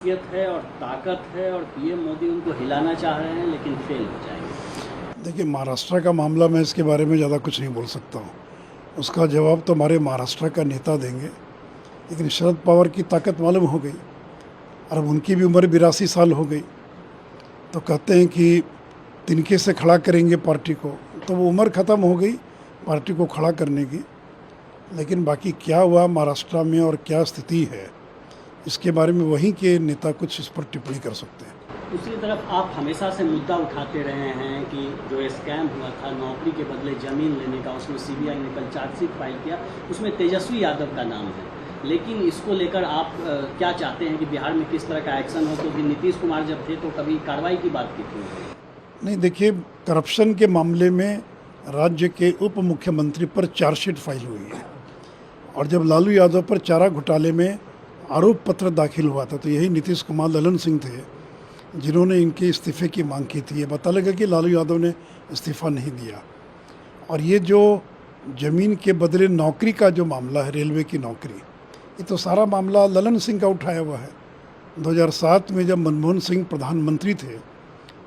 है और ताकत है और पीएम मोदी उनको हिलाना चाह रहे हैं लेकिन फेल हो जाएंगे। देखिए, महाराष्ट्र का मामला मैं इसके बारे में ज़्यादा कुछ नहीं बोल सकता हूँ। उसका जवाब तो हमारे महाराष्ट्र का नेता देंगे। लेकिन शरद पवार की ताकत मालूम हो गई और अब उनकी भी उम्र 82 साल हो गई, तो कहते हैं कि तिनके से खड़ा करेंगे पार्टी को, तो वो उम्र ख़त्म हो गई पार्टी को खड़ा करने की। लेकिन बाकी क्या हुआ महाराष्ट्र में और क्या स्थिति है, इसके बारे में वहीं के नेता कुछ इस पर टिप्पणी कर सकते हैं। दूसरी तरफ आप हमेशा से मुद्दा उठाते रहे हैं कि जो स्कैम हुआ था नौकरी के बदले ज़मीन लेने का, उसमें सीबीआई ने कल चार्जशीट फाइल किया, उसमें तेजस्वी यादव का नाम है। लेकिन इसको लेकर आप क्या चाहते हैं कि बिहार में किस तरह का एक्शन हो? क्योंकि नीतीश कुमार जब थे तो कभी कार्रवाई की बात की थी। नहीं, देखिए, करप्शन के मामले में राज्य के उप मुख्यमंत्री पर चार्जशीट फाइल हुई है और जब लालू यादव पर चारा घोटाले में आरोप पत्र दाखिल हुआ था तो यही नीतीश कुमार, ललन सिंह थे जिन्होंने इनके इस्तीफे की मांग की थी। ये पता लगा कि लालू यादव ने इस्तीफा नहीं दिया। और ये जो ज़मीन के बदले नौकरी का जो मामला है, रेलवे की नौकरी, ये तो सारा मामला ललन सिंह का उठाया हुआ है। 2007 में जब मनमोहन सिंह प्रधानमंत्री थे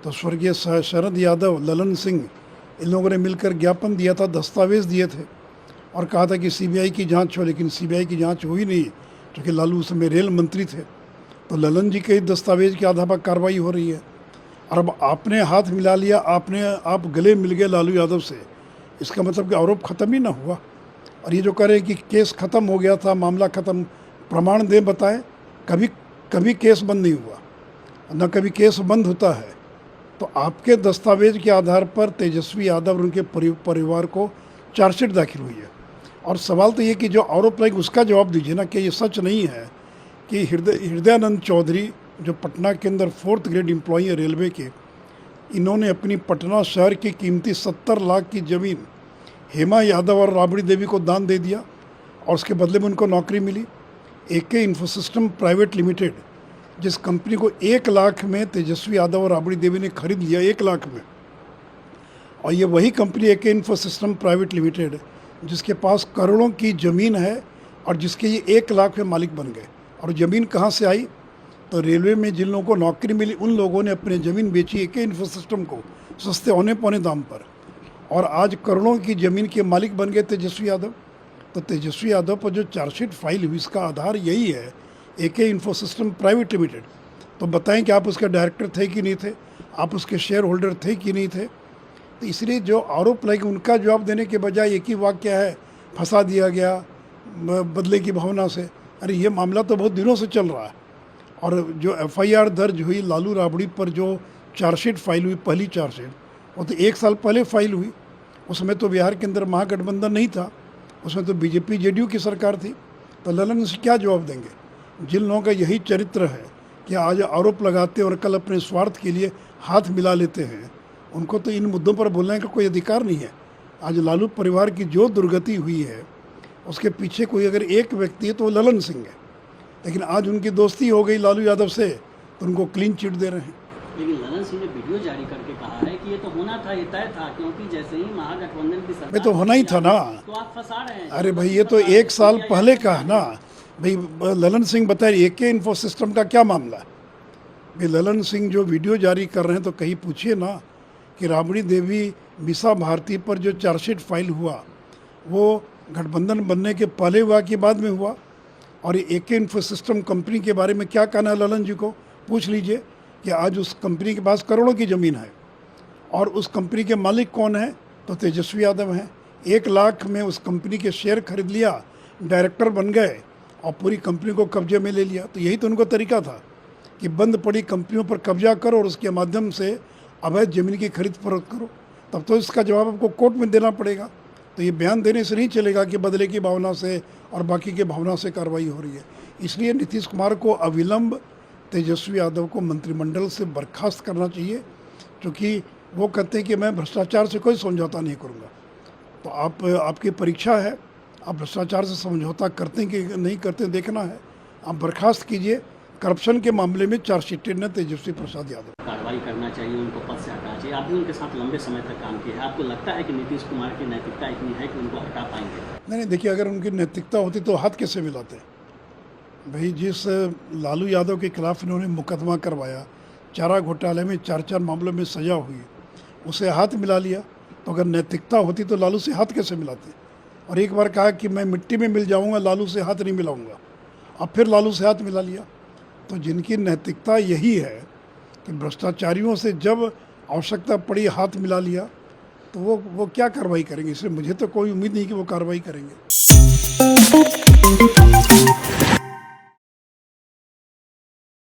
तो स्वर्गीय शरद यादव, ललन सिंह, इन लोगों ने मिलकर ज्ञापन दिया था, दस्तावेज़ दिए थे और कहा था कि सीबीआई की जांच हो। लेकिन सीबीआई की जांच हुई नहीं क्योंकि लालू उस समय रेल मंत्री थे। तो ललन जी के दस्तावेज के आधार पर कार्रवाई हो रही है और अब आपने हाथ मिला लिया, आप गले मिल गए लालू यादव से, इसका मतलब कि आरोप ख़त्म ही ना हुआ। और ये जो कह रहे हैं कि केस ख़त्म हो गया था, मामला ख़त्म, प्रमाण दें, बताएं। कभी केस बंद नहीं हुआ, न कभी केस बंद होता है। तो आपके दस्तावेज के आधार पर तेजस्वी यादव और उनके परिवार को चार्जशीट दाखिल हुई है। और सवाल तो ये कि जो आरोप लगे उसका जवाब दीजिए ना, कि ये सच नहीं है कि हृदयानंद चौधरी जो पटना के अंदर 4th ग्रेड एम्प्लॉई है रेलवे के, इन्होंने अपनी पटना शहर की कीमती 70 लाख की ज़मीन हेमा यादव और राबड़ी देवी को दान दे दिया और उसके बदले में उनको नौकरी मिली। एके इन्फोसिस्टम प्राइवेट लिमिटेड, जिस कंपनी को 1 लाख में तेजस्वी यादव और राबड़ी देवी ने खरीद लिया, 1 लाख में, और ये वही कंपनी एके इन्फोसिस्टम प्राइवेट लिमिटेड जिसके पास करोड़ों की ज़मीन है और जिसके ये 1 लाख में मालिक बन गए। और ज़मीन कहाँ से आई? तो रेलवे में जिन लोगों को नौकरी मिली उन लोगों ने अपनी ज़मीन बेची एके इन्फोसिस्टम को सस्ते औने पौने दाम पर, और आज करोड़ों की ज़मीन के मालिक बन गए तेजस्वी यादव। तो तेजस्वी यादव पर जो चार्जशीट फाइल हुई, इसका आधार यही है, एके इन्फोसिस्टम प्राइवेट लिमिटेड। तो बताएं कि आप उसके डायरेक्टर थे कि नहीं थे, आप उसके शेयर होल्डर थे कि नहीं थे। तो इसलिए जो आरोप लगे उनका जवाब देने के बजाय एक ही वाक्य है, फंसा दिया गया बदले की भावना से। अरे ये मामला तो बहुत दिनों से चल रहा है। और जो एफआईआर दर्ज हुई लालू राबड़ी पर, जो चार्जशीट फाइल हुई, पहली चार्जशीट, वो तो 1 साल पहले फाइल हुई। उसमें तो बिहार के अंदर महागठबंधन नहीं था, उसमें तो बीजेपी जेडीयू की सरकार थी। तो ललन से क्या जवाब देंगे? जिन लोगों का यही चरित्र है कि आज आरोप लगाते और कल अपने स्वार्थ के लिए हाथ मिला लेते हैं, उनको तो इन मुद्दों पर बोलने का कोई अधिकार नहीं है। आज लालू परिवार की जो दुर्गति हुई है उसके पीछे कोई अगर एक व्यक्ति है तो वो ललन सिंह है। लेकिन आज उनकी दोस्ती हो गई लालू यादव से तो उनको क्लीन चिट दे रहे हैं। लेकिन ललन सिंह ने वीडियो जारी करके कहा है कि ये तो होना था, ये तय था, क्योंकि जैसे ही महागठबंधन की सरकार तो होना ही था ना। तो आप फंसा रहे हैं। अरे भाई, ये तो 1 साल पहले का है ना भाई। ललन सिंह बताइए, एके इन्फोसिस्टम का क्या मामला है भाई? ललन सिंह जो वीडियो जारी कर रहे हैं तो कहीं पूछिए ना कि राबड़ी देवी, मीसा भारती पर जो चार्जशीट फाइल हुआ वो गठबंधन बनने के पहले हुआ कि बाद में हुआ? और एके इन्फोसिस्टम कंपनी के बारे में क्या कहना है ललन जी को, पूछ लीजिए कि आज उस कंपनी के पास करोड़ों की ज़मीन है और उस कंपनी के मालिक कौन है? तो तेजस्वी यादव हैं। 1 लाख में उस कंपनी के शेयर खरीद लिया, डायरेक्टर बन गए और पूरी कंपनी को कब्जे में ले लिया। तो यही तो उनको तरीका था कि बंद पड़ी कंपनियों पर कब्जा करो और उसके माध्यम से अवैध ज़मीन की खरीद फरोख्त करो। तब तो इसका जवाब आपको कोर्ट में देना पड़ेगा। तो ये बयान देने से नहीं चलेगा कि बदले की भावना से और बाकी के भावना से कार्रवाई हो रही है। इसलिए नीतीश कुमार को अविलंब तेजस्वी यादव को मंत्रिमंडल से बर्खास्त करना चाहिए, क्योंकि वो कहते हैं कि मैं भ्रष्टाचार से कोई समझौता नहीं करूँगा। तो आपकी परीक्षा है, आप भ्रष्टाचार से समझौता करते हैं कि नहीं करते देखना है। आप बर्खास्त कीजिए। करप्शन के मामले में चार्जशीटेड ने तेजस्वी प्रसाद यादव। कार्रवाई करना चाहिए, उनको पद से हटाना चाहिए। आप भी उनके साथ लंबे समय तक काम किया है, आपको लगता है कि नीतीश कुमार की नैतिकता इतनी है कि उनको हटा पाएंगे? नहीं, देखिए, अगर उनकी नैतिकता होती तो हाथ कैसे मिलाते? भाई जिस लालू यादव के खिलाफ इन्होंने मुकदमा करवाया, चारा घोटाले में 4 मामलों में सजा हुई, उसे हाथ मिला लिया। तो अगर नैतिकता होती तो लालू से हाथ कैसे मिलाते? और एक बार कहा कि मैं मिट्टी में मिल जाऊंगा, लालू से हाथ नहीं मिलाऊंगा। अब फिर लालू से हाथ मिला लिया। तो जिनकी नैतिकता यही है कि भ्रष्टाचारियों से जब आवश्यकता पड़ी हाथ मिला लिया, तो वो क्या कार्रवाई करेंगे? इसलिए मुझे तो कोई उम्मीद नहीं कि वो कार्रवाई करेंगे।